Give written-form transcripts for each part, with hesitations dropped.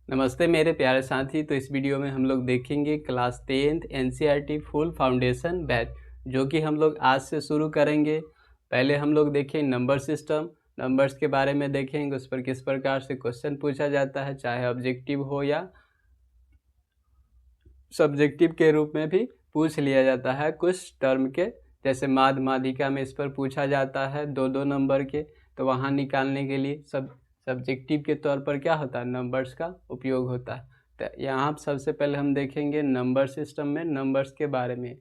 नमस्ते मेरे प्यारे साथी। तो इस वीडियो में हम लोग देखेंगे class 10th NCERT full foundation batch, जो कि हम लोग आज से शुरू करेंगे। पहले हम लोग देखें नंबर सिस्टम, नंबर्स के बारे में देखेंगे, उस पर किस प्रकार से क्वेश्चन पूछा जाता है, चाहे ऑब्जेक्टिव हो या सब्जेक्टिव के रूप में भी पूछ लिया जाता है कुछ टर्म के। जैसे माध्य माध्यिका में इस पर पूछा जाता है 2-2 नंबर के, तो वहाँ निकालने के लिए सब्जेक्टिव के तौर पर क्या होता है, नंबर्स का उपयोग होता है। तो यहाँ सबसे पहले हम देखेंगे नंबर सिस्टम में नंबर्स के बारे में,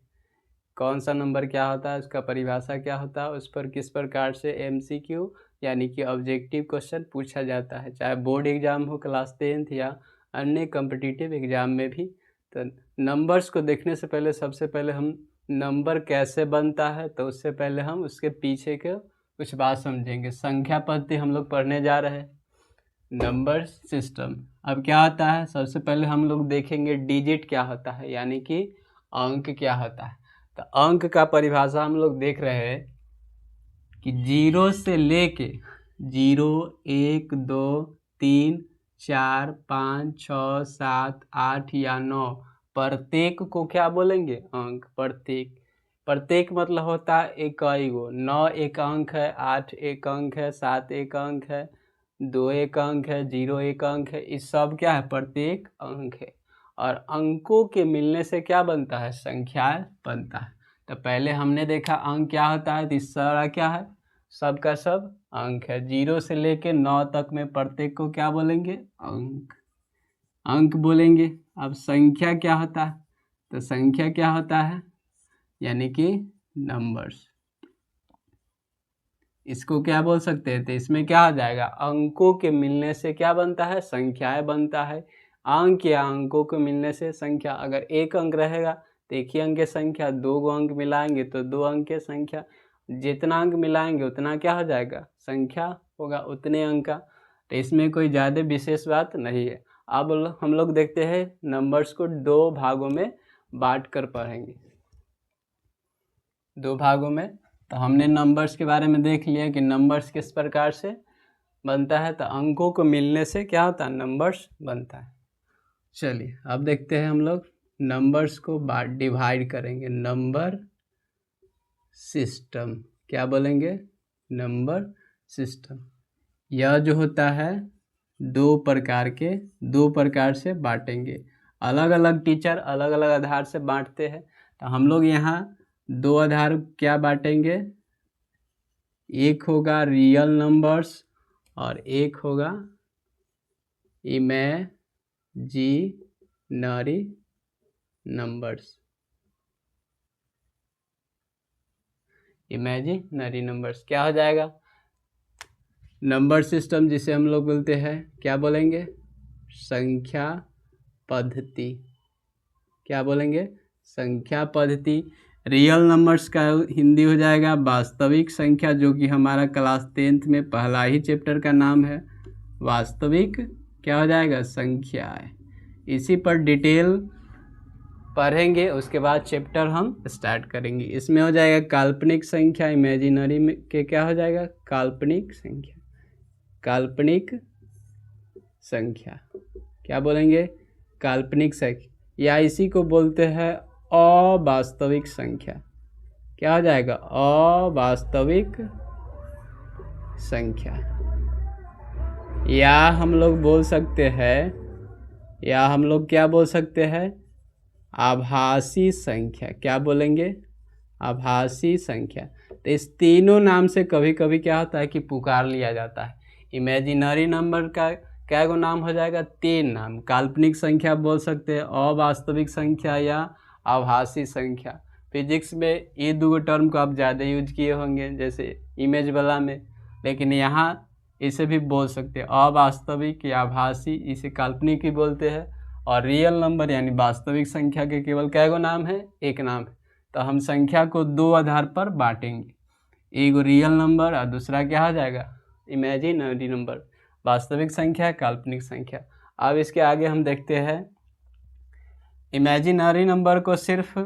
कौन सा नंबर क्या होता है, उसका परिभाषा क्या होता है, उस पर किस प्रकार से एमसीक्यू यानी कि ऑब्जेक्टिव क्वेश्चन पूछा जाता है, चाहे बोर्ड एग्जाम हो क्लास 10th या अन्य कॉम्पिटिटिव एग्जाम में भी। तो नंबर्स को देखने से पहले सबसे पहले हम नंबर कैसे बनता है, तो उससे पहले हम उसके पीछे के कुछ बात समझेंगे। संख्या पद्धति हम लोग पढ़ने जा रहे हैं। नंबर सिस्टम अब क्या होता है, सबसे पहले हम लोग देखेंगे डिजिट क्या होता है, यानी कि अंक क्या होता है। तो अंक का परिभाषा हम लोग देख रहे हैं कि 0 से लेके 0, 1, 2, 3, 4, 5, 6, 7, 8 या 9, प्रत्येक को क्या बोलेंगे, अंक। प्रत्येक मतलब होता है इकाई गो। 9 एक अंक है, 8 एक अंक है, 7 एक अंक है, 2 एक अंक है, 0 एक अंक है, इस सब क्या है, प्रत्येक अंक है। और अंकों के मिलने से क्या बनता है, संख्या बनता है। तो पहले हमने देखा अंक क्या होता है, तो इस सारा क्या है, सब का सब अंक है। 0 से लेके 9 तक में प्रत्येक को क्या बोलेंगे, अंक बोलेंगे। अब संख्या क्या होता है, तो संख्या क्या होता है, यानी कि नंबर्स। इसको क्या बोल सकते हैं, तो इसमें क्या आ जाएगा, अंकों के मिलने से क्या बनता है, संख्याएं बनता है। अंक या अंकों के मिलने से संख्या। अगर एक अंक रहेगा तो एक ही अंक की संख्या, 2 अंक मिलाएंगे तो 2 अंक की संख्या, जितना अंक मिलाएंगे उतना क्या हो जाएगा, संख्या होगा उतने अंक का। तो इसमें कोई ज़्यादा विशेष बात नहीं है। अब हम लोग देखते हैं नंबर्स को 2 भागों में बांट कर पढ़ेंगे, 2 भागों में। तो हमने नंबर्स के बारे में देख लिया कि नंबर्स किस प्रकार से बनता है, तो अंकों को मिलने से क्या होता है, नंबर्स बनता है। चलिए अब देखते हैं हम लोग नंबर्स को डिवाइड करेंगे। नंबर सिस्टम क्या बोलेंगे, नंबर सिस्टम। यह जो होता है 2 प्रकार से बांटेंगे। अलग अलग टीचर अलग अलग आधार से बांटते हैं, तो हम लोग यहाँ 2 आधार क्या बांटेंगे, एक होगा रियल नंबर्स और एक होगा इमेजिनरी नंबर्स। इमेजिनरी नंबर्स क्या हो जाएगा, नंबर सिस्टम जिसे हम लोग बोलते हैं, क्या बोलेंगे, संख्या पद्धति। क्या बोलेंगे, संख्या पद्धति। रियल नंबर्स का हिंदी हो जाएगा वास्तविक संख्या, जो कि हमारा क्लास 10th में पहला ही चैप्टर का नाम है। वास्तविक क्या हो जाएगा, संख्या है। इसी पर डिटेल पढ़ेंगे, उसके बाद चैप्टर हम स्टार्ट करेंगे। इसमें हो जाएगा काल्पनिक संख्या, इमेजिनरी में के क्या हो जाएगा, काल्पनिक संख्या। काल्पनिक संख्या क्या बोलेंगे, काल्पनिक संख्या, या इसी को बोलते हैं अवास्तविक संख्या। क्या हो जाएगा, अवास्तविक संख्या। या हम लोग बोल सकते हैं, या हम लोग क्या बोल सकते हैं, आभासी संख्या। क्या बोलेंगे, आभासी संख्या। तो इस तीनों नाम से कभी कभी क्या होता है कि पुकार लिया जाता है। इमेजिनरी नंबर का क्या गो नाम हो जाएगा, 3 नाम। काल्पनिक संख्या बोल सकते हैं, अवास्तविक संख्या या आभासी संख्या। फिजिक्स में ये 2 टर्म को आप ज़्यादा यूज किए होंगे, जैसे इमेज वाला में, लेकिन यहाँ इसे भी बोल सकते हैं अवास्तविक या आभासी, इसे काल्पनिक ही बोलते हैं। और रियल नंबर यानी वास्तविक संख्या के केवल कै गो नाम है, एक नाम है। तो हम संख्या को 2 आधार पर बांटेंगे, एक रियल नंबर और दूसरा क्या हो जाएगा, इमेजिनरी नंबर। वास्तविक संख्या, काल्पनिक संख्या। अब इसके आगे हम देखते हैं, इमेजिनरी नंबर को सिर्फ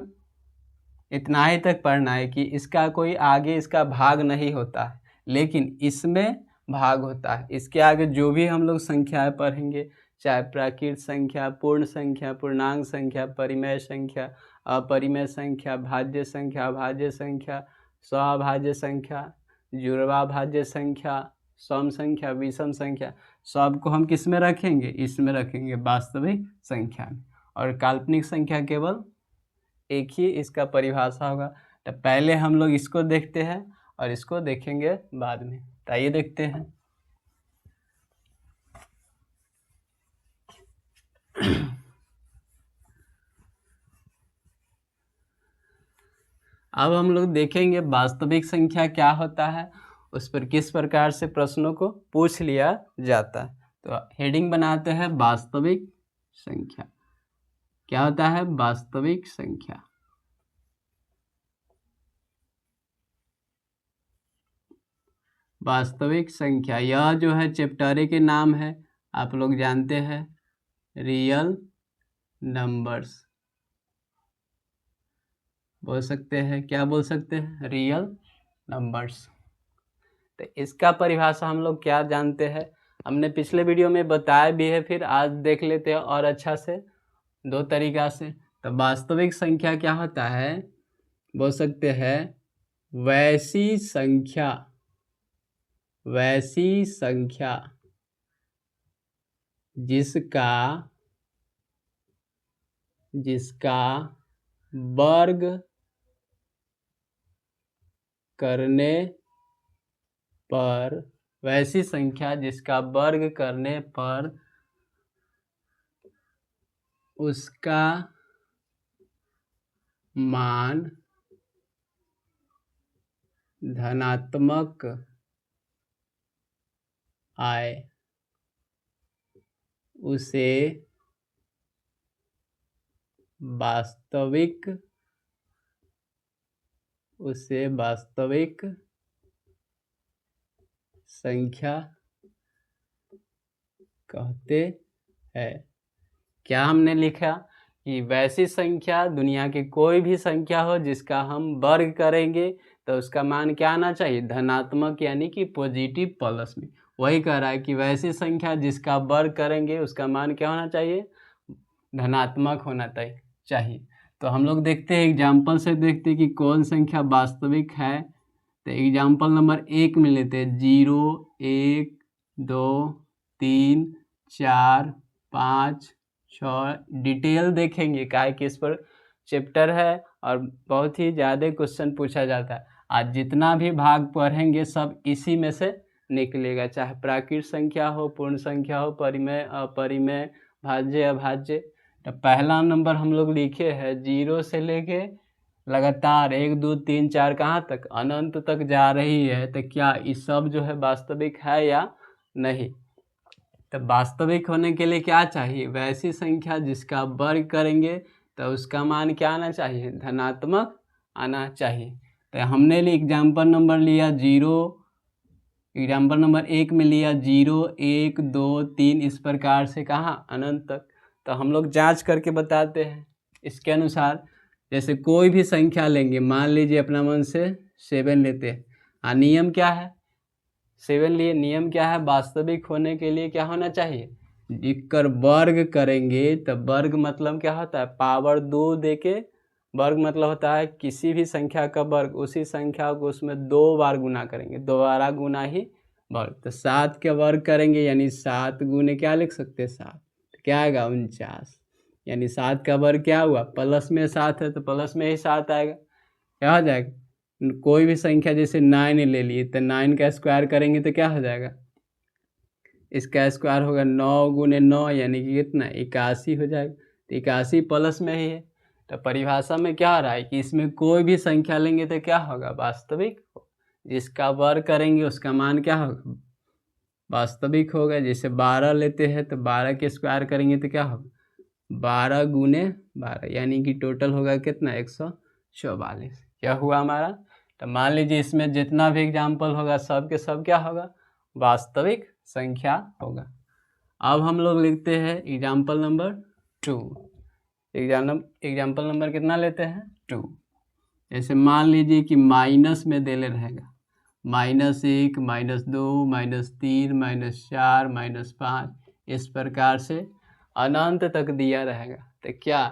इतना ही तक पढ़ना है कि इसका कोई आगे इसका भाग नहीं होता है, लेकिन इसमें भाग होता है। इसके आगे जो भी हम लोग संख्याएं पढ़ेंगे, चाहे प्राकृत संख्या, पूर्ण संख्या, पूर्णांक संख्या, परिमेय संख्या, अपरिमेय संख्या, भाज्य संख्या, अभाज्य संख्या, स्वाभाज्य संख्या, जुड़वाभाज्य संख्या, सम संख्या, विषम संख्या, सबको हम किस में रखेंगे? इसमें रखेंगे, वास्तविक संख्या में। और काल्पनिक संख्या केवल एक ही इसका परिभाषा होगा। तो पहले हम लोग इसको देखते हैं और इसको देखेंगे बाद में। तो आइए देखते हैं। अब हम लोग देखेंगे वास्तविक संख्या क्या होता है, उस पर किस प्रकार से प्रश्नों को पूछ लिया जाता है। तो हेडिंग बनाते हैं वास्तविक संख्या। क्या होता है वास्तविक संख्या? वास्तविक संख्या, यह जो है चैप्टर के नाम है, आप लोग जानते हैं, रियल नंबर्स बोल सकते हैं। क्या बोल सकते हैं? Real numbers. तो इसका परिभाषा हम लोग क्या जानते हैं, हमने पिछले वीडियो में बताया भी है, फिर आज देख लेते हैं और अच्छा से, दो तरीका से। तो वास्तविक संख्या क्या होता है, बोल सकते हैं वैसी संख्या, वैसी संख्या जिसका वर्ग करने पर, वैसी संख्या जिसका वर्ग करने पर उसका मान धनात्मक आए, उसे वास्तविक संख्या कहते हैं। क्या हमने लिखा कि वैसी संख्या, दुनिया की कोई भी संख्या हो जिसका हम वर्ग करेंगे तो उसका मान क्या आना चाहिए? धनात्मक, यानी कि पॉजिटिव प्लस में। वही कह रहा है कि वैसी संख्या जिसका वर्ग करेंगे उसका मान क्या होना चाहिए? धनात्मक होना चाहिए। तो हम लोग देखते हैं, एग्जाम्पल से देखते हैं कि कौन संख्या वास्तविक है। तो एग्जाम्पल नंबर 1 में लेते हैं, 0, 1, 2, 3, 4, 5, 6। डिटेल देखेंगे, काहे कि इस पर चैप्टर है और बहुत ही ज़्यादा क्वेश्चन पूछा जाता है। आज जितना भी भाग पढ़ेंगे सब इसी में से निकलेगा, चाहे प्राकृत संख्या हो, पूर्ण संख्या हो, परिमेय, अपरिमेय, भाज्य, अभाज्य। तो पहला नंबर हम लोग लिखे हैं 0 से लेके लगातार 1, 2, 3, 4 कहाँ तक? अनंत तक जा रही है। तो क्या ये सब जो है वास्तविक है या नहीं? तो वास्तविक होने के लिए क्या चाहिए? वैसी संख्या जिसका वर्ग करेंगे तो उसका मान क्या आना चाहिए? धनात्मक आना चाहिए। तो हमने एग्जाम्पल नंबर लिया 0, एग्जाम्पल नंबर 1 में लिया 0, 1, 2, 3, इस प्रकार से कहाँ? अनंत तक। तो हम लोग जांच करके बताते हैं इसके अनुसार। जैसे कोई भी संख्या लेंगे, मान लीजिए अपना मन से 7 लेते हैं, नियम क्या है? 7 लिए, नियम क्या है? वास्तविक होने के लिए क्या होना चाहिए? जिसका वर्ग करेंगे, तब वर्ग मतलब क्या होता है? पावर 2 देके वर्ग मतलब होता है किसी भी संख्या का वर्ग, उसी संख्या को उसमें 2 बार गुना करेंगे, दोबारा गुना ही वर्ग। तो 7 का वर्ग करेंगे यानी 7 गुने क्या लिख सकते हैं? 7। तो क्या आएगा? 49। यानी 7 का वर्ग क्या हुआ? प्लस में 7 है तो प्लस में ही 7 आएगा। क्या हो जाएगा? कोई भी संख्या जैसे 9 ले लिए तो 9 का स्क्वायर करेंगे तो क्या हो जाएगा? इसका स्क्वायर होगा 9 गुने 9 यानी कि कितना? 81 हो जाएगा। तो 81 प्लस में ही है। तो परिभाषा में क्या हो रहा है कि इसमें कोई भी संख्या लेंगे तो क्या होगा? वास्तविक। जिसका वर्ग करेंगे उसका मान क्या होगा? वास्तविक होगा। जैसे 12 लेते हैं तो 12 के स्क्वायर करेंगे तो क्या होगा? 12 गुने 12 यानी कि टोटल होगा कितना? 144। यह हुआ हमारा। तो मान लीजिए इसमें जितना भी एग्जाम्पल होगा सब के सब क्या होगा? वास्तविक संख्या होगा। अब हम लोग लिखते हैं एग्जाम्पल नंबर 2। एग्जाम्पल नंबर कितना लेते हैं? 2। जैसे मान लीजिए कि माइनस में देले रहेगा, -1, -2, -3, -4, -5, इस प्रकार से अनंत तक दिया रहेगा। तो क्या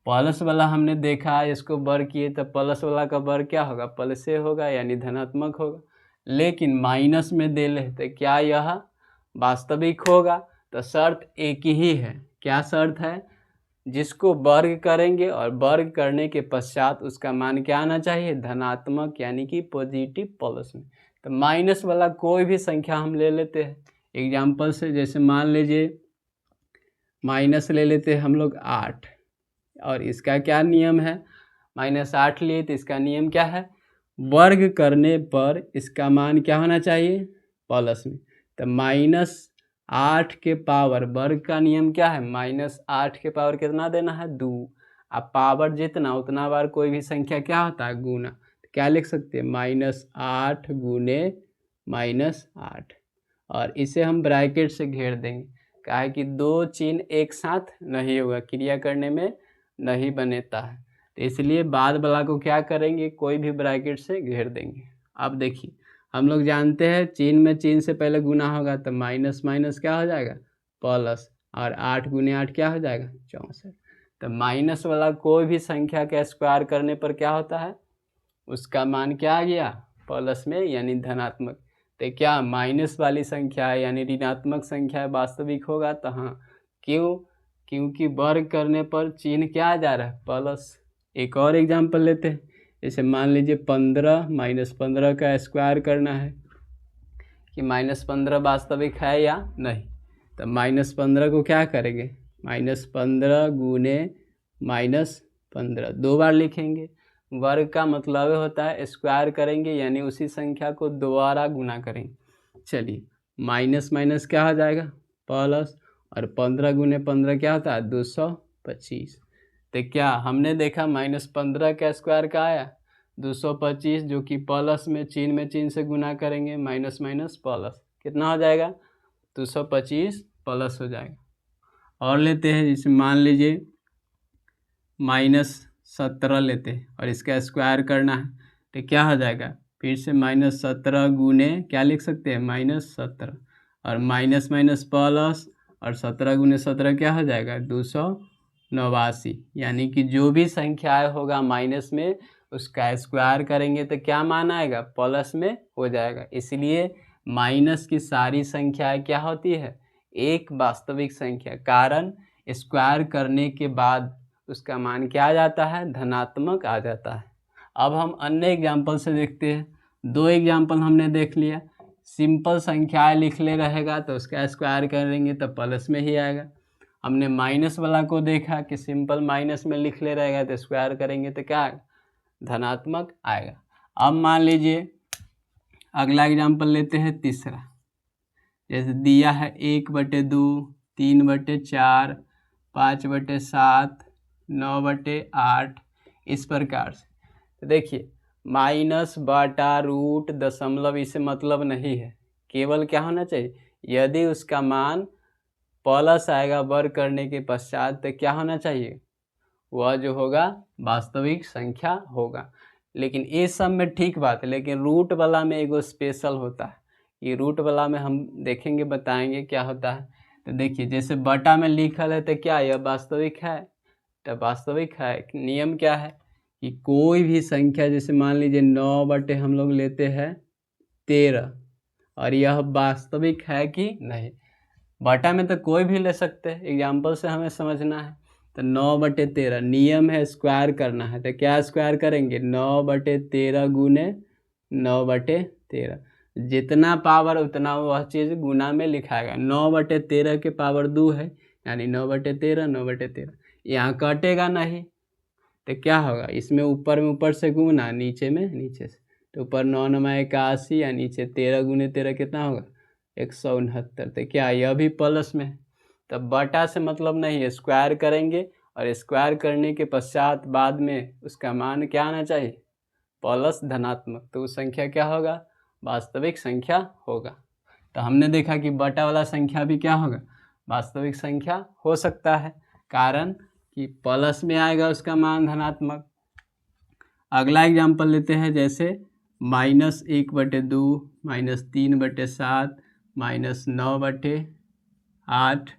प्लस वाला हमने देखा, इसको वर्ग किए तो प्लस वाला का वर्ग क्या होगा, प्लस से होगा यानी धनात्मक होगा। लेकिन माइनस में दे ले तो क्या यह वास्तविक होगा। तो शर्त एक ही है, क्या शर्त है, जिसको वर्ग करेंगे और वर्ग करने के पश्चात उसका मान क्या आना चाहिए, धनात्मक यानी कि पॉजिटिव प्लस में। तो माइनस वाला कोई भी संख्या हम ले लेते हैं एग्जाम्पल से, जैसे मान लीजिए माइनस ले लेते हैं हम लोग 8, और इसका क्या नियम है, -8 लिए तो इसका नियम क्या है, वर्ग करने पर इसका मान क्या होना चाहिए, प्लस में। तो -8 के पावर वर्ग का नियम क्या है, -8 के पावर कितना देना है, 2। अब पावर जितना उतना बार कोई भी संख्या क्या होता है, गुना। तो क्या लिख सकते हैं, -8 गुने -8, और इसे हम ब्रैकेट से घेर देंगे, क्या है कि दो चिन्ह एक साथ नहीं होगा, क्रिया करने में नहीं बनेता है, तो इसलिए बाद वाला को क्या करेंगे, कोई भी ब्रैकेट से घेर देंगे। अब देखिए हम लोग जानते हैं चिन्ह में चिन्ह से पहले गुना होगा, तो माइनस माइनस क्या हो जाएगा, प्लस, और 8 गुने 8 क्या हो जाएगा, 64। तो माइनस वाला कोई भी संख्या का स्क्वायर करने पर क्या होता है, उसका मान क्या आ गया, प्लस में यानी धनात्मक। तो क्या माइनस वाली संख्या है यानी ऋणात्मक संख्या है, वास्तविक होगा। तो हाँ, क्यों, क्योंकि वर्ग करने पर चिन्ह क्या आ जा रहा है, प्लस। एक और एग्जांपल लेते हैं, जैसे मान लीजिए 15 -15 का स्क्वायर करना है कि -15 वास्तविक है या नहीं। तो -15 को क्या करेंगे, -15 गुने -15 दो बार लिखेंगे। वर्ग का मतलब होता है स्क्वायर करेंगे यानी उसी संख्या को दोबारा गुना करेंगे। चलिए माइनस माइनस क्या हो जाएगा, प्लस, और 15 गुने 15 क्या होता है, 225। तो क्या हमने देखा -15 का स्क्वायर का आया 225, जो कि प्लस में चिन्ह से गुना करेंगे, माइनस माइनस प्लस कितना हो जाएगा, 225 प्लस हो जाएगा। और लेते हैं, जैसे मान लीजिए -17 लेते हैं और इसका स्क्वायर करना है, तो क्या हो जाएगा, फिर से -17 गुने क्या लिख सकते हैं, -17, और माइनस माइनस प्लस, और 17 गुने 17 क्या हो जाएगा, 289। यानी कि जो भी संख्याएं होगा माइनस में उसका स्क्वायर करेंगे तो क्या मान आएगा, प्लस में हो जाएगा। इसलिए माइनस की सारी संख्याएं क्या होती है, एक वास्तविक संख्या, कारण स्क्वायर करने के बाद उसका मान क्या आ जाता है, धनात्मक आ जाता है। अब हम अन्य एग्जाम्पल से देखते हैं। दो एग्जाम्पल हमने देख लिया, सिंपल संख्याएं लिख ले रहेगा तो उसका स्क्वायर करेंगे तो प्लस में ही आएगा। हमने माइनस वाला को देखा कि सिंपल माइनस में लिख ले रहेगा तो स्क्वायर करेंगे तो क्या आएगा, धनात्मक आएगा। अब मान लीजिए अगला एग्जाम्पल लेते हैं, तीसरा, जैसे दिया है 1/2, 3/4, 5/7, 9/8, इस प्रकार से। तो देखिए माइनस बटा रूट दशमलव इसे मतलब नहीं है, केवल क्या होना चाहिए, यदि उसका मान प्लस आएगा वर्ग करने के पश्चात तो क्या होना चाहिए, वह जो होगा वास्तविक संख्या होगा। लेकिन ये सब में ठीक बात है, लेकिन रूट वाला में एगो स्पेशल होता है, ये रूट वाला में हम देखेंगे, बताएंगे क्या होता है। तो देखिए जैसे बटा में लिखल है तो क्या यह वास्तविक है, तो वास्तविक है। नियम क्या है कि कोई भी संख्या, जैसे मान लीजिए 9 हम लोग लेते हैं 13, और यह वास्तविक है कि नहीं, बटा में तो कोई भी ले सकते हैं, एग्जाम्पल से हमें समझना है। तो 9/13 नियम है स्क्वायर करना है, तो क्या स्क्वायर करेंगे, 9/13 गुने 9/13, जितना पावर उतना वह चीज़ गुना में लिखाएगा। 9/13 के पावर 2 है यानी 9/13, 9/13, यहाँ कटेगा नहीं तो क्या होगा, इसमें ऊपर में ऊपर से गुना, नीचे में नीचे से, तो ऊपर 9 9 81 या नीचे 13 गुने 13 कितना होगा, 169। तो क्या यह भी प्लस में है। तब बटा से मतलब नहीं है, स्क्वायर करेंगे और स्क्वायर करने के पश्चात बाद में उसका मान क्या आना चाहिए, प्लस धनात्मक, तो उस संख्या क्या होगा, वास्तविक संख्या होगा। तो हमने देखा कि बटा वाला संख्या भी क्या होगा, वास्तविक संख्या हो सकता है, कारण कि प्लस में आएगा उसका मान धनात्मक। अगला एग्जाम्पल लेते हैं, जैसे -1/2, -3/7, -9/8, 8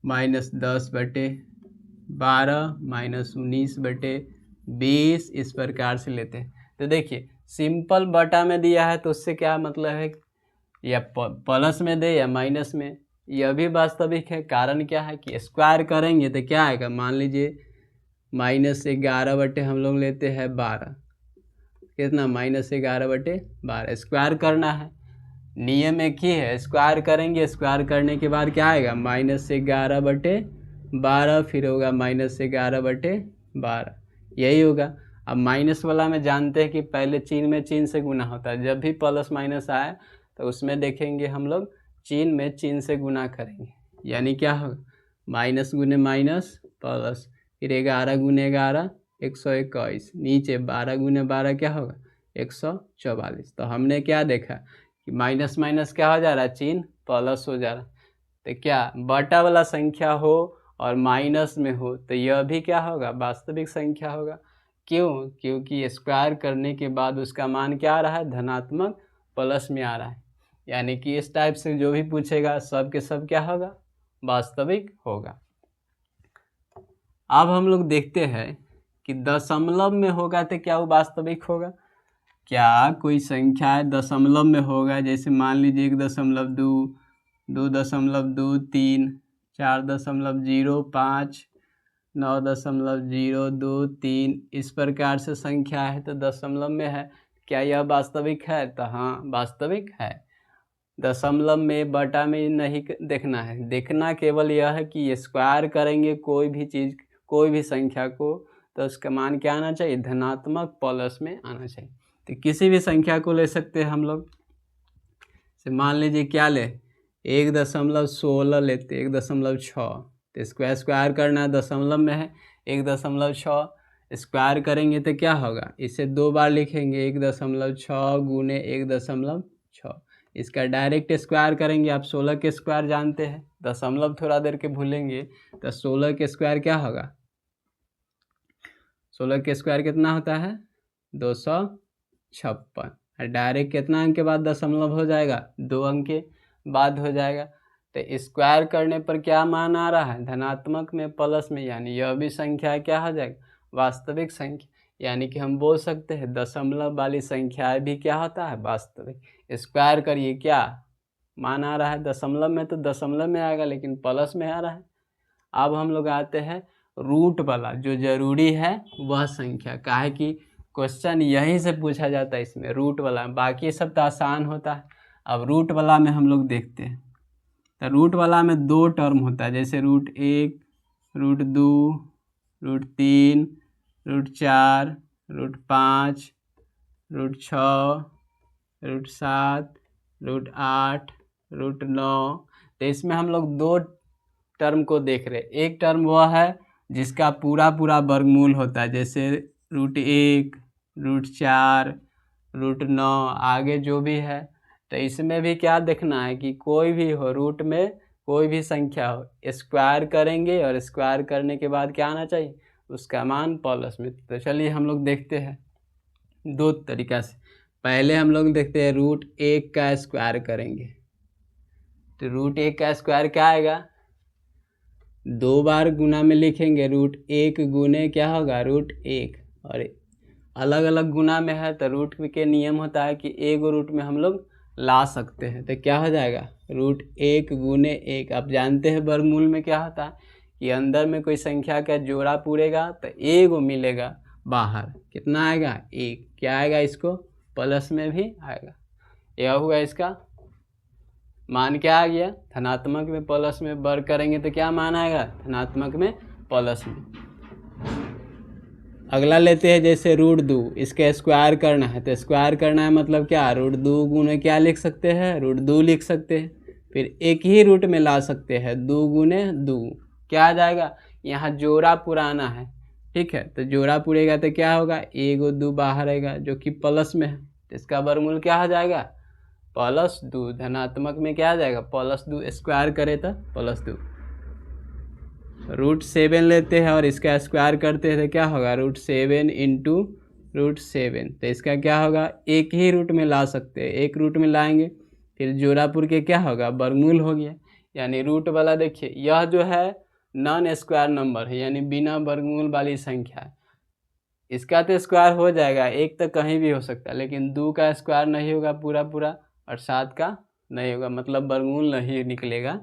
माइनस 10/12 माइनस 19/20 इस प्रकार से लेते हैं। तो देखिए सिंपल बटा में दिया है तो उससे क्या मतलब है, या प्लस में दे या माइनस में, यह भी वास्तविक है। कारण क्या है कि स्क्वायर करेंगे तो क्या आएगा, मान लीजिए -11 हम लोग लेते हैं 12, कितना -11/12 स्क्वायर करना है। नियम एक ही है, स्क्वायर करेंगे, स्क्वायर करने के बाद क्या आएगा -11/12, फिर होगा -11/12, यही होगा। अब माइनस वाला में जानते हैं कि पहले चिन्ह से गुना होता है, जब भी प्लस माइनस आए तो उसमें देखेंगे हम लोग चिन्ह से गुना करेंगे, यानी क्या होगा माइनस गुने माइनस प्लस, फिर 11 गुने 11 121, नीचे 12 गुने 12 क्या होगा 144। तो हमने क्या देखा कि माइनस माइनस क्या हो जा रहा है, चिन्ह प्लस हो जा रहा है। तो क्या बटा वाला संख्या हो और माइनस में हो तो यह भी क्या होगा, वास्तविक संख्या होगा। क्यों, क्योंकि स्क्वायर करने के बाद उसका मान क्या आ रहा है, धनात्मक प्लस में आ रहा है। यानी कि इस टाइप से जो भी पूछेगा सब के सब क्या होगा, वास्तविक होगा। अब हम लोग देखते हैं कि दशमलव में होगा तो क्या वो वास्तविक होगा। क्या कोई संख्या है दशमलव में होगा, जैसे मान लीजिए 1.2, 2.23, 4.05, 9.023 इस प्रकार से संख्या है तो दशमलव में है। क्या यह वास्तविक है, तो हाँ वास्तविक है। दशमलव में बटा में नहीं देखना है, देखना केवल यह है कि स्क्वायर करेंगे कोई भी चीज़, कोई भी संख्या को, तो उसका मान क्या आना चाहिए, धनात्मक प्लस में आना चाहिए। तो किसी भी संख्या को ले सकते हैं हम लोग, से मान लीजिए क्या ले 1.16 लेते, 1.6, तो स्क्वायर करना है, दशमलव में है 1.6, स्क्वायर करेंगे तो क्या होगा, इसे 2 बार लिखेंगे 1.6 गुने 1.6, इसका डायरेक्ट स्क्वायर करेंगे। आप 16 के स्क्वायर जानते हैं, दशमलव थोड़ा देर के भूलेंगे, तो 16 के स्क्वायर क्या होगा, 16 के स्क्वायर कितना होता है 256, और डायरेक्ट कितना अंक के बाद दशमलव हो जाएगा, 2 अंक के बाद हो जाएगा। तो स्क्वायर करने पर क्या मान आ रहा है, धनात्मक में प्लस में, यानी यह भी संख्या क्या हो जाएगा, वास्तविक संख्या। यानी कि हम बोल सकते हैं दशमलव वाली संख्याएं भी क्या होता है, वास्तविक। स्क्वायर करिए क्या मान आ रहा है, दशमलव में तो दशमलव में आएगा लेकिन प्लस में आ रहा है। अब हम लोग आते हैं रूट वाला, जो जरूरी है वह संख्या, काहे कि क्वेश्चन यहीं से पूछा जाता है इसमें, रूट वाला, बाकी सब तो आसान होता है। अब रूट वाला में हम लोग देखते हैं, तो रूट वाला में 2 टर्म होता है, जैसे √1, √2, √3, √4, √5, √6, √7, √8, √9। तो इसमें हम लोग 2 टर्म को देख रहे हैं। एक टर्म वह है जिसका पूरा वर्गमूल होता है, जैसे √1, √4, √9 आगे जो भी है। तो इसमें भी क्या देखना है कि कोई भी हो, रूट में कोई भी संख्या हो, स्क्वायर करेंगे और स्क्वायर करने के बाद क्या आना चाहिए, उसका मान प्लस में। तो चलिए हम लोग देखते हैं 2 तरीका से। पहले हम लोग देखते हैं √1 का स्क्वायर करेंगे, तो √1 का स्क्वायर क्या आएगा, 2 बार गुना में लिखेंगे, √1 गुने क्या होगा √1, और अलग अलग गुना में है तो रूट के नियम होता है कि एक रूट में हम लोग ला सकते हैं। तो क्या हो जाएगा √1 गुने 1। आप जानते हैं वर्गमूल में क्या होता है कि अंदर में कोई संख्या का जोड़ा पूरेगा तो 1 मिलेगा, बाहर कितना आएगा 1, क्या आएगा इसको प्लस में भी आएगा। यह हुआ इसका मान, क्या आ गया धनात्मक में प्लस में वर्ग करेंगे तो क्या मान आएगा, धनात्मक में प्लस में। अगला लेते हैं जैसे √2, इसके स्क्वायर करना है, तो स्क्वायर करना है मतलब क्या, √2 गुने क्या लिख सकते हैं, √2 लिख सकते हैं। फिर एक ही रूट में ला सकते हैं, 2 गुने 2 क्या आ जाएगा, यहाँ जोड़ा पुराना है, ठीक है, तो जोड़ा पुरेगा तो क्या होगा 1 और 2 बाहर आएगा जो कि प्लस में है, तो इसका वर्गमूल क्या हो जाएगा +2। धनात्मक में क्या आ जाएगा +2, स्क्वायर करे तो +2। √7 लेते हैं और इसका स्क्वायर करते हैं तो क्या होगा √7 इंटू √7, तो इसका क्या होगा एक ही रूट में ला सकते हैं, एक रूट में लाएंगे फिर जोरापुर के क्या होगा, वर्गमूल हो गया। यानी रूट वाला देखिए यह जो है नॉन स्क्वायर नंबर है, यानी बिना वर्गमूल वाली संख्या है। इसका तो स्क्वायर हो जाएगा, एक तो कहीं भी हो सकता है, लेकिन 2 का स्क्वायर नहीं होगा पूरा पूरा और 7 का नहीं होगा, मतलब वर्गमूल नहीं निकलेगा।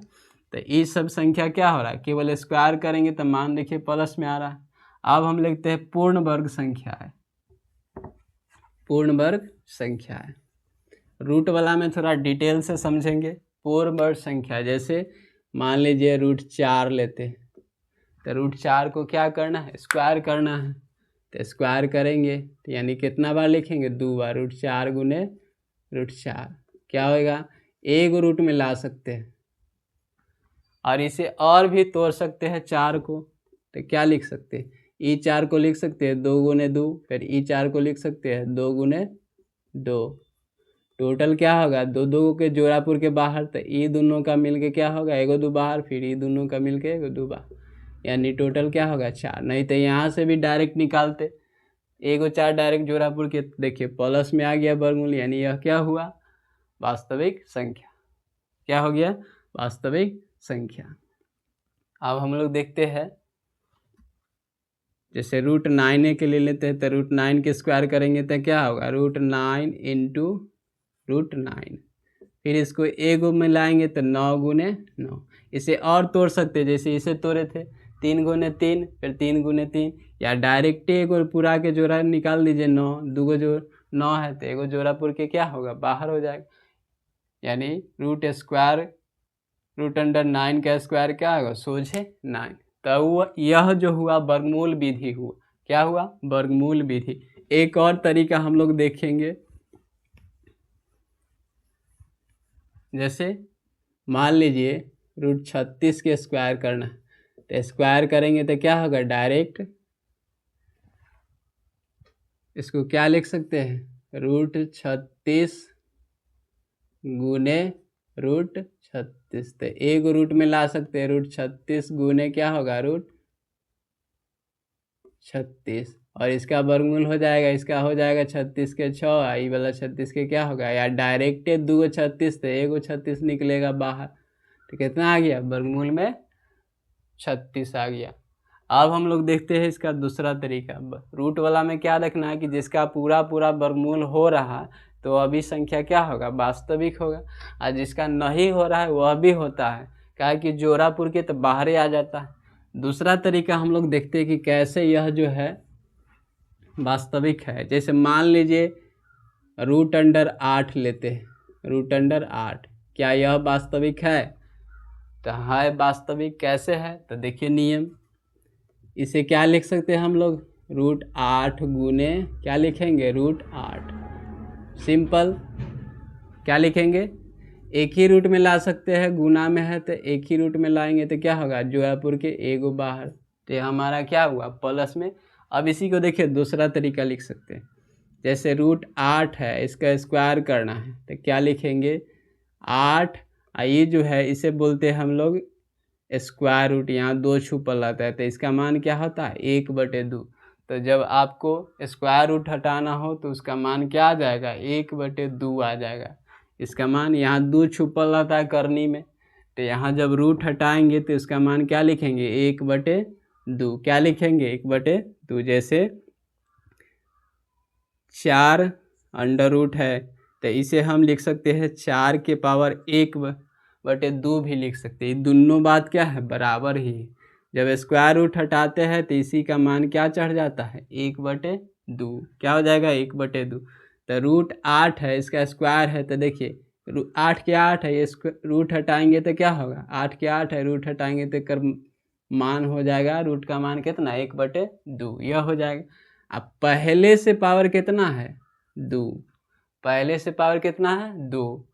तो ये सब संख्या क्या हो रहा है, केवल स्क्वायर करेंगे तो मान देखिए प्लस में आ रहा है। अब हम लिखते हैं पूर्ण वर्ग संख्या है, पूर्ण वर्ग संख्या है। रूट वाला में थोड़ा डिटेल से समझेंगे। पूर्ण वर्ग संख्या जैसे मान लीजिए √4 लेते हैं, तो √4 को क्या करना है, स्क्वायर करना है। तो स्क्वायर करेंगे तो यानी कितना बार लिखेंगे, 2 बार। √4 गुने √4 क्या होगा, एक रूट में ला सकते हैं और इसे और भी तोड़ सकते हैं 4 को। तो क्या लिख सकते हैं, E4 को लिख सकते हैं 2 गुने 2, फिर E4 को लिख सकते हैं 2 गुने 2। टोटल क्या होगा, 2 2 के जोरापुर के बाहर, तो ये दोनों का मिलके क्या होगा, 1 2 बाहर, फिर ये दोनों का मिलके 1 2 बाहर, यानी टोटल क्या होगा 4। नहीं तो यहाँ से भी डायरेक्ट निकालते, 1 4 डायरेक्ट जोरापुर के, देखिए प्लस में आ गया वर्गमूल, यानी यह क्या हुआ, वास्तविक संख्या। क्या हो गया, वास्तविक संख्या। अब हम लोग देखते हैं, जैसे √9 के लिए लेते हैं, तो √9 के स्क्वायर करेंगे तो क्या होगा, √9 इंटू √9, फिर इसको एक में लाएंगे तो 9 गुने 9। इसे और तोड़ सकते, जैसे इसे तोड़े थे 3 गुने 3, फिर 3 गुने 3, या डायरेक्ट एक और पूरा के जोड़ा निकाल दीजिए 9, 2 जो 9 है तो 1 जोरापुर के क्या होगा, बाहर हो जाएगा। यानी √9 का स्क्वायर क्या होगा, सोझे 9। तो यह जो हुआ वर्गमूल विधि हुआ, क्या हुआ, वर्गमूल विधि। एक और तरीका हम लोग देखेंगे, जैसे मान लीजिए √36 के स्क्वायर करना है, तो स्क्वायर करेंगे तो क्या होगा, डायरेक्ट इसको क्या लिख सकते हैं, √36 गुने √36, तो एक रूट में ला सकते हैं, √36 गुने क्या होगा, √36, और इसका वर्गमूल हो जाएगा, इसका हो जाएगा 36 के 6, आई वाला 36 के क्या होगा, या डायरेक्ट 2 36 तो 1 36 निकलेगा बाहर, तो कितना आ गया, वर्गमूल में 36 आ गया। अब हम लोग देखते हैं इसका दूसरा तरीका। रूट वाला में क्या देखना है कि जिसका पूरा पूरा वर्गमूल हो रहा है तो अभी संख्या क्या होगा, वास्तविक होगा, और जिसका नहीं हो रहा है वह भी होता है, क्या है कि जोरापुर के तो बाहर ही आ जाता है। दूसरा तरीका हम लोग देखते हैं कि कैसे यह जो है वास्तविक है। जैसे मान लीजिए √8 लेते हैं, √8 क्या यह वास्तविक है, तो है वास्तविक। कैसे है, तो देखिए नियम, इसे क्या लिख सकते हैं हम लोग, √8 गुने क्या लिखेंगे, √8, सिंपल। क्या लिखेंगे, एक ही रूट में ला सकते हैं, गुना में है तो एक ही रूट में लाएंगे तो क्या होगा, जोरापुर के 1 बाहर, तो ये हमारा क्या हुआ, प्लस में। अब इसी को देखिए दूसरा तरीका लिख सकते हैं, जैसे √8 है, इसका स्क्वायर करना है तो क्या लिखेंगे, 8, ये जो है इसे बोलते हैं हम लोग स्क्वायर रूट, यहाँ 2 छुपल रहता है तो इसका मान क्या होता है, 1/2। तो जब आपको स्क्वायर रूट हटाना हो तो उसका मान क्या आ जाएगा, 1/2 आ जाएगा। इसका मान यहाँ 2 छुपल रहता है करनी में, तो यहाँ जब रूट हटाएंगे तो इसका मान क्या लिखेंगे, 1/2। क्या लिखेंगे, 1/2। जैसे 4 अंडर रूट है तो इसे हम लिख सकते हैं 4 के पावर 1/2 भी लिख सकते हैं। दोनों बात क्या है, बराबर ही। जब स्क्वायर रूट हटाते हैं तो इसी का मान क्या चढ़ जाता है, 1/2। क्या हो जाएगा, 1/2। तो √8 है, इसका स्क्वायर है, तो देखिए 8 के 8 है, ये रूट हटाएंगे तो क्या होगा, 8 के 8 है, रूट हटाएंगे तो कर मान हो जाएगा, रूट का मान कितना, 1/2, यह हो जाएगा। अब पहले से पावर कितना है, 2, पहले से पावर कितना है, 2।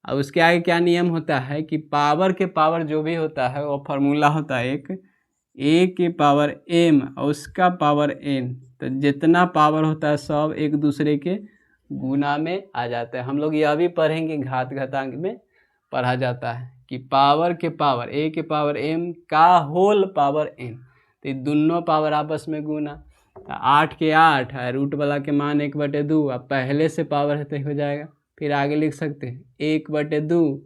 अब उसके आगे क्या नियम होता है कि पावर के पावर जो भी होता है वो फार्मूला होता है एक, a के पावर m और उसका पावर n, तो जितना पावर होता है सब एक दूसरे के गुना में आ जाता है। हम लोग यह भी पढ़ेंगे, घात घातांक में पढ़ा जाता है कि पावर के पावर a के पावर m का होल पावर n, तो ये दोनों पावर आपस में गुना। तो 8 के 8 है, रूट वाला के मान 1/2, अब पहले से पावर है तो हो जाएगा, फिर आगे लिख सकते हैं 1/2,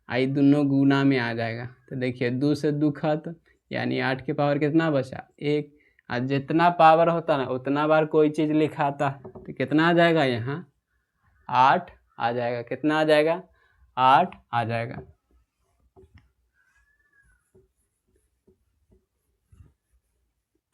आई दोनों गुना में आ जाएगा। तो देखिए 2 से 2 खत्म, यानी 8 के पावर कितना बचा 1। और जितना पावर होता ना उतना बार कोई चीज़ लिखाता है, तो कितना आ जाएगा यहाँ 8 आ जाएगा। कितना आ जाएगा 8 आ जाएगा।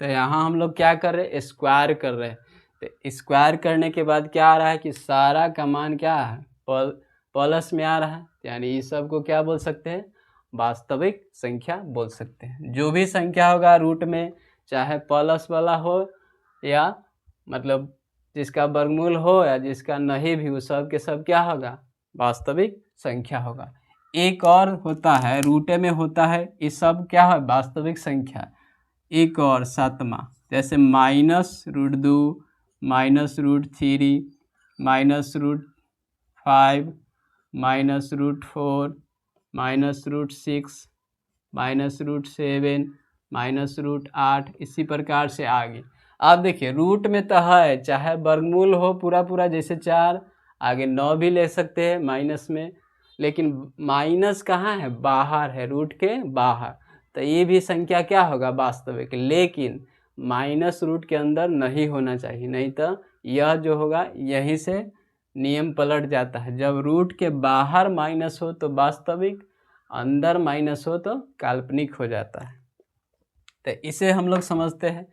तो यहाँ हम लोग क्या कर रहे हैं, स्क्वायर कर रहे हैं। तो स्क्वायर करने के बाद क्या आ रहा है कि सारा का मान क्या है प्लस में आ रहा है, यानी इस सब को क्या बोल सकते हैं, वास्तविक संख्या बोल सकते हैं। जो भी संख्या होगा रूट में, चाहे प्लस वाला हो या मतलब जिसका वर्गमूल हो या जिसका नहीं भी, वो सब के सब क्या होगा, वास्तविक संख्या होगा। एक और होता है रूट में होता है, ये सब क्या है वास्तविक संख्या। एक और 7वां, जैसे -√2, -√3, -√5, -√4, -√6, -√7, -√8, इसी प्रकार से आगे। आप देखिए रूट में तो है, चाहे वर्गमूल हो पूरा पूरा जैसे 4, आगे 9 भी ले सकते हैं माइनस में, लेकिन माइनस कहाँ है, बाहर है, रूट के बाहर। तो ये भी संख्या क्या होगा वास्तविक, लेकिन माइनस रूट के अंदर नहीं होना चाहिए, नहीं तो यह जो होगा यहीं से नियम पलट जाता है। जब रूट के बाहर माइनस हो तो वास्तविक, अंदर माइनस हो तो काल्पनिक हो जाता है। तो इसे हम लोग समझते हैं,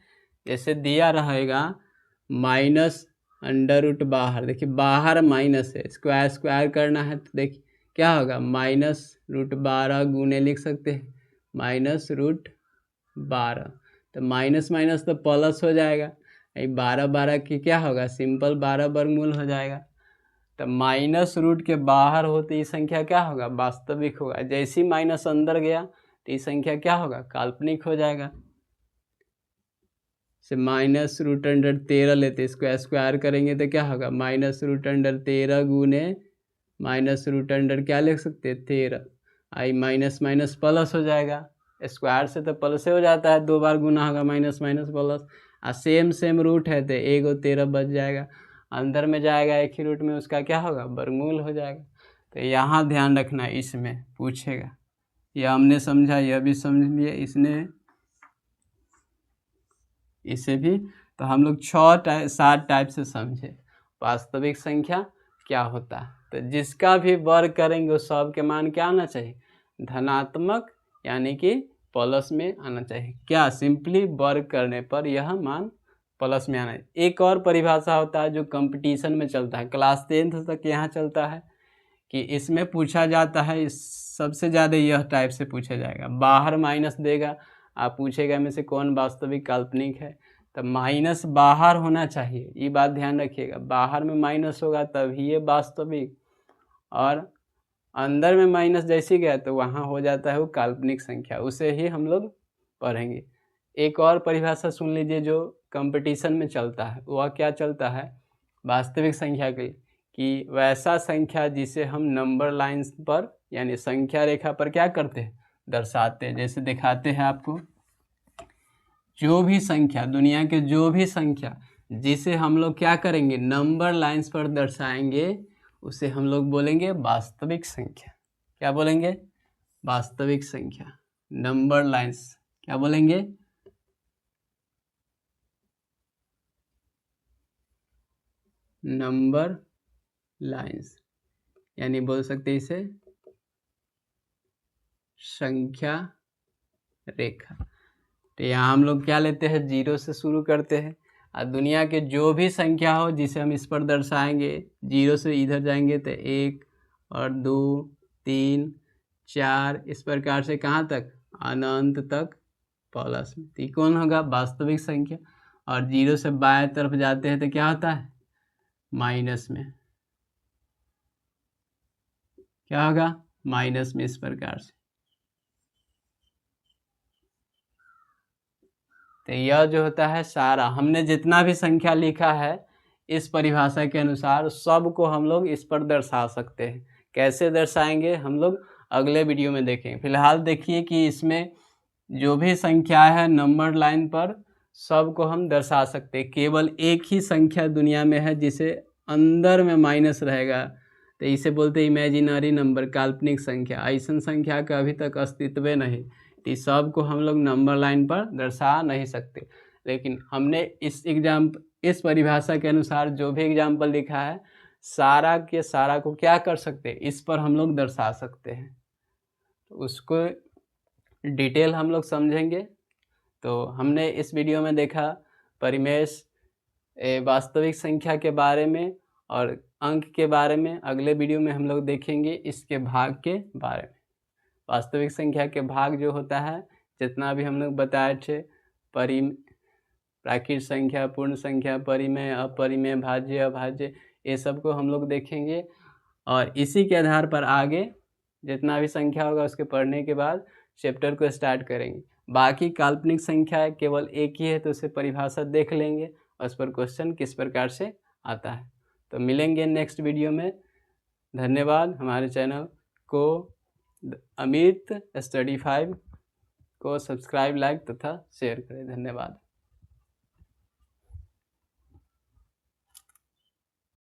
जैसे दिया रहेगा -√, बाहर देखिए बाहर माइनस है, स्क्वायर स्क्वायर करना है तो देखिए क्या होगा -√12 गुने लिख सकते हैं -√12। तो माइनस माइनस तो प्लस हो जाएगा, 12 की क्या होगा सिंपल 12 वर्गमूल हो जाएगा। तो माइनस रूट के बाहर होते ये संख्या क्या होगा वास्तविक होगा, जैसे ही माइनस अंदर गया तो ये संख्या क्या होगा काल्पनिक हो जाएगा। से -√13 लेते, इसको स्क्वायर करेंगे तो क्या होगा -√13 गुने -√, क्या लिख सकते हैं 13, आई माइनस माइनस प्लस हो जाएगा। स्क्वायर से तो प्लस से हो जाता है, 2 बार गुना होगा माइनस माइनस प्लस, और सेम रूट है तो 1 बच जाएगा, अंदर में जाएगा एक ही रूट में, उसका क्या होगा वर्गमूल हो जाएगा। तो यहाँ ध्यान रखना, इसमें पूछेगा, यह हमने समझा, यह भी समझ लिए, इसने इसे भी। तो हम लोग 7 टाइप से समझे वास्तविक संख्या क्या होता है। तो जिसका भी वर्ग करेंगे उस सब के मान क्या आना चाहिए धनात्मक, यानी कि प्लस में आना चाहिए। क्या सिंपली वर्ग करने पर यह मान प्लस में आना है। एक और परिभाषा होता है जो कंपटीशन में चलता है, क्लास 10th तक यहाँ चलता है, कि इसमें पूछा जाता है, सबसे ज़्यादा यह टाइप से पूछा जाएगा। बाहर माइनस देगा, आप पूछेगा में से कौन वास्तविक काल्पनिक है, तो माइनस बाहर होना चाहिए, ये बात ध्यान रखिएगा। बाहर में माइनस होगा तभी ये वास्तविक, और अंदर में माइनस जैसे गया तो वहाँ हो जाता है वो काल्पनिक संख्या, उसे ही हम लोग पढ़ेंगे। एक और परिभाषा सुन लीजिए जो कंपटीशन में चलता है, वह क्या चलता है वास्तविक संख्या के, कि वैसा संख्या जिसे हम नंबर लाइंस पर यानी संख्या रेखा पर क्या करते हैं दर्शाते हैं। जैसे दिखाते हैं आपको, जो भी संख्या, दुनिया के जो भी संख्या जिसे हम लोग क्या करेंगे नंबर लाइंस पर दर्शाएंगे, उसे हम लोग बोलेंगे वास्तविक संख्या। क्या बोलेंगे वास्तविक संख्या। नंबर लाइंस क्या बोलेंगे नंबर लाइंस, यानी बोल सकते हैं इसे संख्या रेखा। तो यहाँ हम लोग क्या लेते हैं 0 से शुरू करते हैं, और दुनिया के जो भी संख्या हो जिसे हम इस पर दर्शाएंगे, 0 से इधर जाएंगे तो 1 और 2 3 4 इस प्रकार से कहाँ तक अनंत तक प्लस में, तो कौन होगा वास्तविक संख्या। और 0 से बाएं तरफ जाते हैं तो क्या होता है माइनस में, क्या होगा माइनस में, इस प्रकार से। तो यह जो होता है सारा हमने जितना भी संख्या लिखा है इस परिभाषा के अनुसार सब को हम लोग इस पर दर्शा सकते हैं। कैसे दर्शाएंगे हम लोग अगले वीडियो में देखेंगे। फिलहाल देखिए कि इसमें जो भी संख्या है नंबर लाइन पर सब को हम दर्शा सकते हैं। केवल एक ही संख्या दुनिया में है जिसे अंदर में माइनस रहेगा, तो इसे बोलते हैं इमेजिनरी नंबर, काल्पनिक संख्या। ऐसा संख्या का अभी तक अस्तित्व नहीं, तो इस सब को हम लोग नंबर लाइन पर दर्शा नहीं सकते। लेकिन हमने इस परिभाषा के अनुसार जो भी एग्जाम्पल लिखा है, सारा के सारा को क्या कर सकते हैं, इस पर हम लोग दर्शा सकते हैं। तो उसको डिटेल हम लोग समझेंगे। तो हमने इस वीडियो में देखा परिमेय वास्तविक संख्या के बारे में और अंक के बारे में। अगले वीडियो में हम लोग देखेंगे इसके भाग के बारे में। वास्तविक संख्या के भाग जो होता है, जितना भी हम लोग बताए थे, प्राकृत संख्या, पूर्ण संख्या, परिमेय, अपरिमेय, भाज्य, अभाज्य, ये सब को हम लोग देखेंगे। और इसी के आधार पर आगे जितना भी संख्या होगा उसके पढ़ने के बाद चैप्टर को स्टार्ट करेंगे। बाकी काल्पनिक संख्या केवल एक ही है, तो उसे परिभाषा देख लेंगे और उस पर क्वेश्चन किस प्रकार से आता है। तो मिलेंगे नेक्स्ट वीडियो में। धन्यवाद। हमारे चैनल को अमित स्टडी 5 को सब्सक्राइब, लाइक तथा शेयर करें। धन्यवाद।